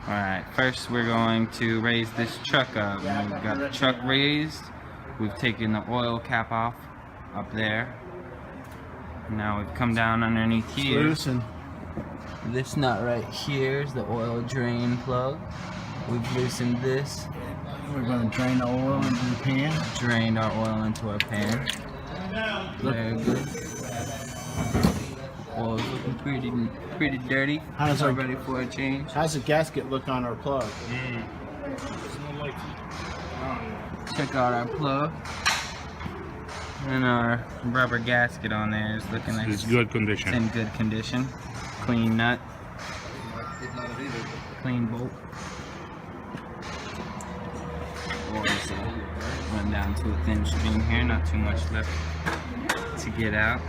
Alright, first we're going to raise this truck up. We've got the truck raised. We've taken the oil cap off up there. Now we've come down underneath here. Loosen. This nut right here is the oil drain plug. We've loosened this. We're going to drain the oil into the pan. Drained our oil into our pan. Very good. Oil's looking pretty dirty. How's our ready for a change? How's the gasket look on our plug? Check out our plug. And our rubber gasket on there is looking like it's good condition. It's in good condition. Clean nut. Clean bolt. Oil's run down to a thin stream here, not too much left to get out.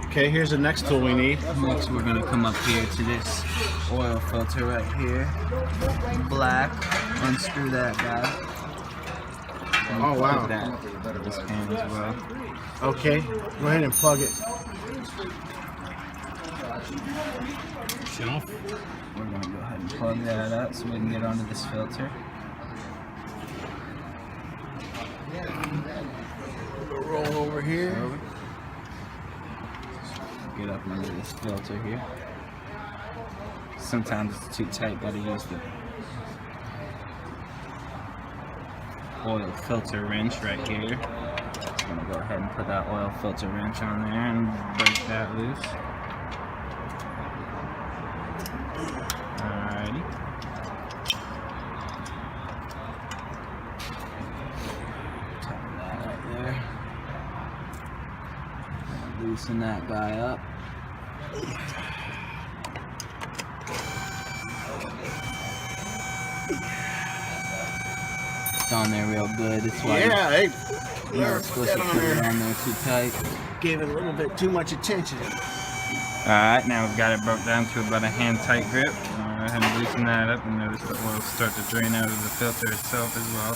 Okay, here's the next tool we need. Next we're going to come up here to this oil filter right here. Black. Unscrew that guy. And Oh, wow. put that in this pan as well. Okay, go ahead and plug it. We're going to go ahead and plug that up so we can get onto this filter. Roll over here. Get up under this filter here. Sometimes it's too tight, gotta use the oil filter wrench right here. Just gonna go ahead and put that oil filter wrench on there and break that loose. Alrighty. Tighten that right there. Loosen that guy up. It's on there real good. It's why Yeah, hey, you're not supposed to put it on there too tight. gave it a little bit too much attention. Alright, now we've got it broke down to about a hand tight grip. Go ahead and loosen that up and notice the oil start to drain out of the filter itself as well.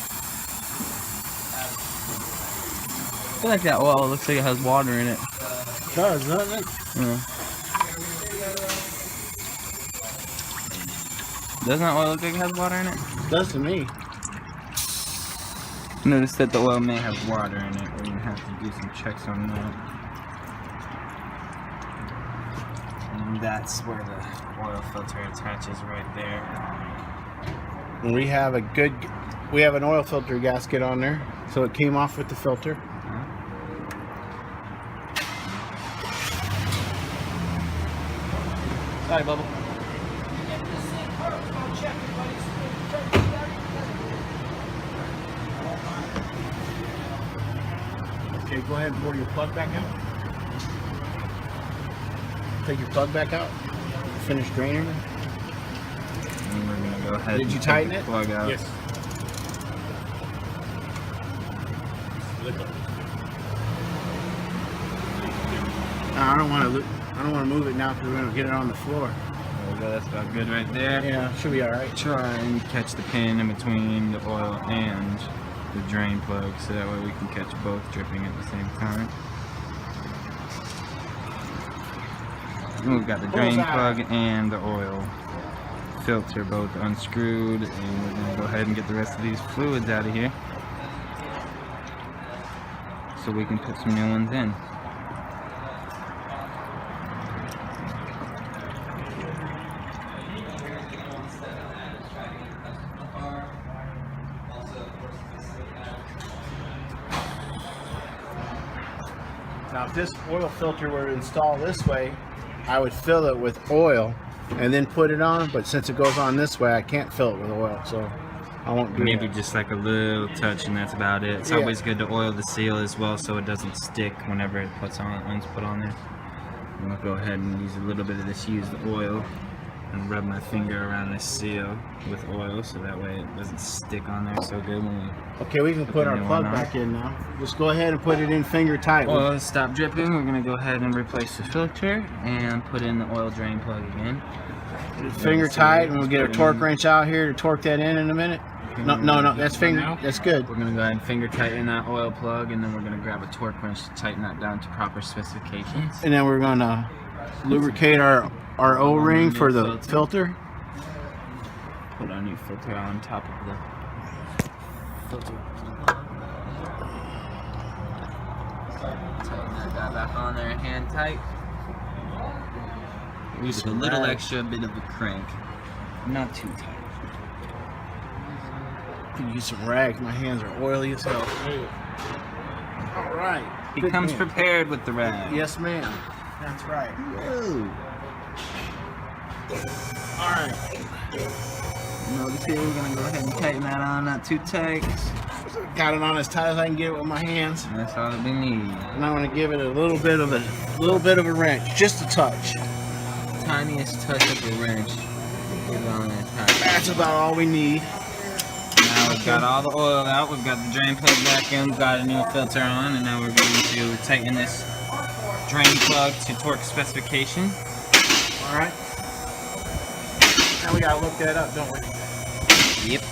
I feel like that oil looks like it has water in it. It does, doesn't it? Yeah. Doesn't that oil look like it has water in it? It does to me. Notice that the oil may have water in it. We're going to have to do some checks on that. And that's where the oil filter attaches right there. And we have an oil filter gasket on there, so it came off with the filter. Sorry, Bubba. Okay, go ahead and pull your plug back out. Take your plug back out. Finish draining it. And we're going to go ahead Did you and tighten take it? the plug out. Yes. I don't want to move it now because we're going to get it on the floor. There we go, that's about good right there. Yeah, should be all right. Try and catch the pin in between the oil and the drain plug so that way we can catch both dripping at the same time. And we've got the drain plug and the oil filter both unscrewed, and we're going to go ahead and get the rest of these fluids out of here so we can put some new ones in. Now, if this oil filter were installed this way, I would fill it with oil and then put it on, but since it goes on this way, I can't fill it with oil, so I won't do Maybe that. just like a little touch and that's about it. It's Yeah. always good to oil the seal as well so it doesn't stick whenever it puts on when it's put on there. I'm gonna go ahead and use a little bit of this used oil and rub my finger around this seal with oil so that way it doesn't stick on there so good when we Okay, we can put our the new plug one on. back in now. Just go ahead and put it in finger tight. oil stop dripping. We're gonna go ahead and replace the filter and put in the oil drain plug again. Finger tight, and we'll get a torque wrench out here to torque that in a minute. No, that's finger. That's good. We're gonna go ahead and finger tighten that oil plug, and then we're gonna grab a torque wrench to tighten that down to proper specifications. And then we're gonna lubricate our O-ring for the filter. Put our new filter on top of the filter. Tighten that guy back on there, hand tight. Just a little extra bit of a crank. Not too tight. Can use some rags. My hands are oily as hell. All right. He comes prepared with the rag. Yes, ma'am. That's right. Whoa. All right. Notice here, we're gonna go ahead and tighten that on, not too tight. Got it on as tight as I can get it with my hands. And that's all that we need. And I'm gonna give it a little bit of a wrench, just a touch. Tiniest touch of a wrench. Get it on there tight. That's about all we need. Now we've got all the oil out, we've got the drain plug back in, we've got a new filter on, and now we're going to tighten this drain plug to torque specification. Alright. Now we gotta look that up, don't we? Yep.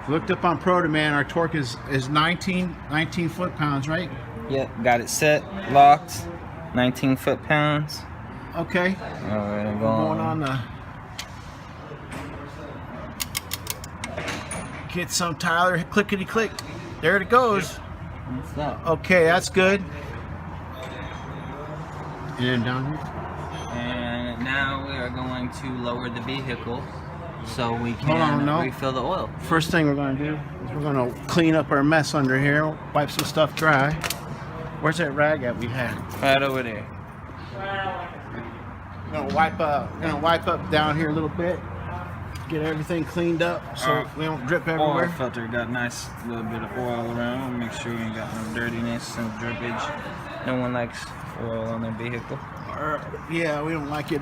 Looked up on Protoman, our torque is 19 foot-pounds, right? Yep, got it set, locked, 19 foot-pounds. Okay. Alright, Going on the... Get some, Tyler. Clickety-click. There it goes. What's that? Okay, that's good. And then down here. And now we are going to lower the vehicle so we can refill the oil. First thing we're going to do is we're going to clean up our mess under here, wipe some stuff dry. Where's that rag at we had? Right over there. We're gonna wipe up down here a little bit, get everything cleaned up so we don't drip everywhere. Oil filter got a nice little bit of oil around. Make sure we ain't got no dirtiness and drippage. No one likes oil on their vehicle. Yeah, we don't like it.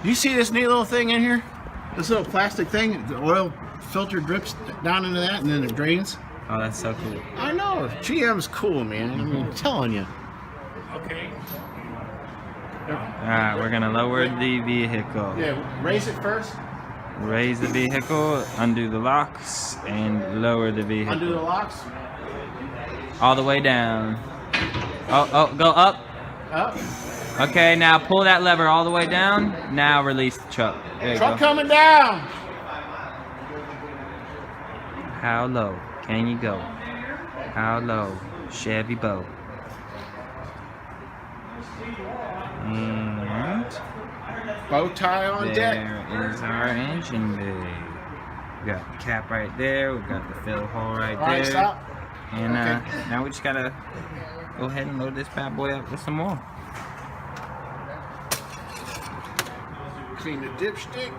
You see this neat little thing in here? This little plastic thing, the oil filter drips down into that and then it drains. Oh, that's so cool. I know, GM's cool, man. I mean, I'm telling you. Okay. Alright, we're gonna lower the vehicle. Yeah, raise it first. Raise the vehicle, undo the locks, and lower the vehicle. Undo the locks. All the way down. Oh, go up. Up. Okay, now pull that lever all the way down. Now release the truck. There you Truck go. coming down. How low can you go? How low? Chevy boat. And Bow tie on deck. there is our engine bay. We got the cap right there. We've got the fill hole right All there. right, stop. And Okay. now we just gotta go ahead and load this bad boy up with some more. Clean the dipstick.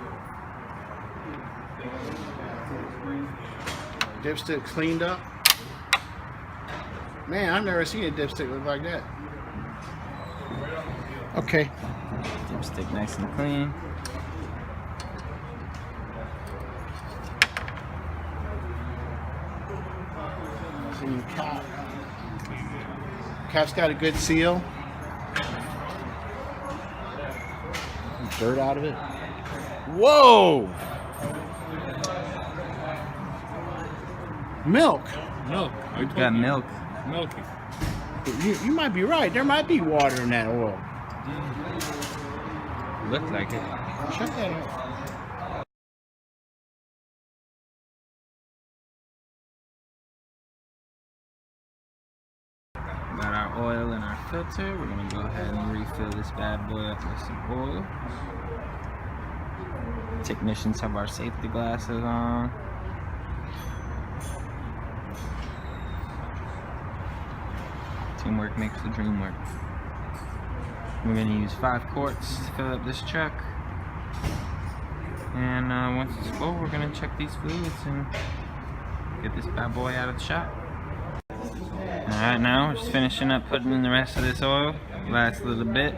Dipstick cleaned up. Man, I've never seen a dipstick look like that. Okay. Dipstick nice and clean. Clean cap. Cap's got a good seal. Dirt out of it. Whoa! Milk. Milk. We've got milk. Milky. You might be right. There might be water in that oil. Looked like it. Check that out. Got our oil in our filter. We're gonna go ahead and refill this bad boy up with some oil. Technicians have our safety glasses on. Teamwork makes the dream work. We're gonna use 5 quarts to fill up this truck. And once it's full, we're gonna check these fluids and get this bad boy out of the shop. Alright, now we're just finishing up putting in the rest of this oil. Last little bit.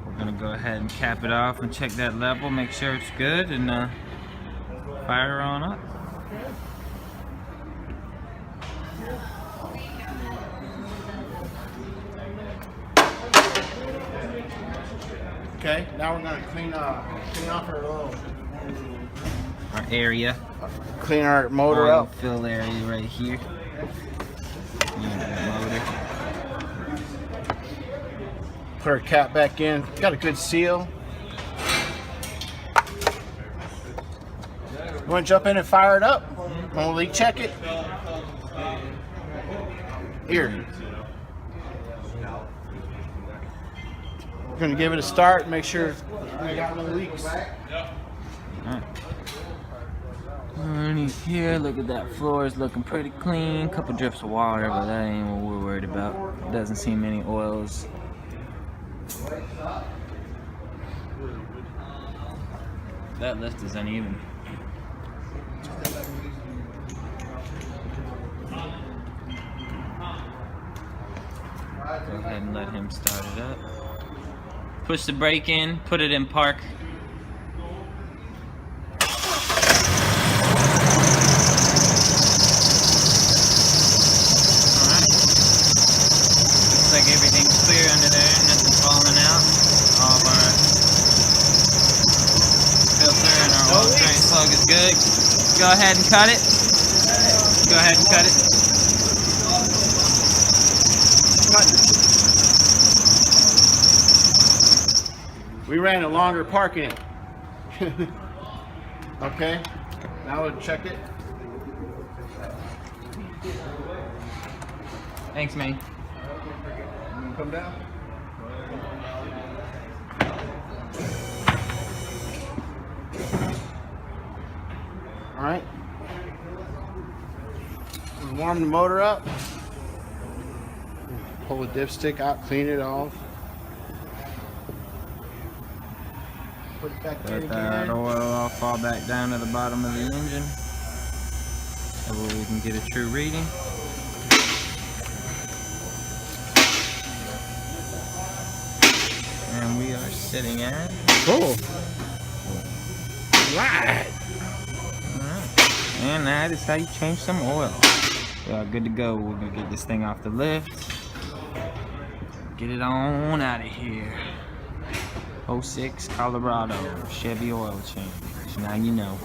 We're gonna go ahead and cap it off and check that level, make sure it's good, and fire on up. Okay, now we're gonna clean off our little, Our area. clean our motor Oil up. fill area right here. And the motor. put our cap back in. Got a good seal. You want to jump in and fire it up? Want to leak check it? Here. We're going to give it a start, make sure we got no leaks. Alright. Underneath here, look at that floor is looking pretty clean. Couple drips of water, but that ain't what we're worried about. Doesn't seem any oils. That lift is uneven. Go ahead and let him start it up. Push the brake in, put it in park. Alright. Looks like everything's clear under there, nothing's falling out. All of our filter and our oil drain plug is good. Go ahead and cut it. Go ahead and cut it. We ran a longer park in it. Okay, now we'll check it. Thanks, man. Come down. All right. We'll warm the motor up. Pull the dipstick out, clean it off. Put it back in Let that again. oil all fall back down to the bottom of the engine. So we can get a true reading. And we are sitting at... Cool. Right. Alright. And that is how you change some oil. We are good to go. We're going to get this thing off the lift. Get it on out of here. 06 Colorado Chevy oil change. Now you know.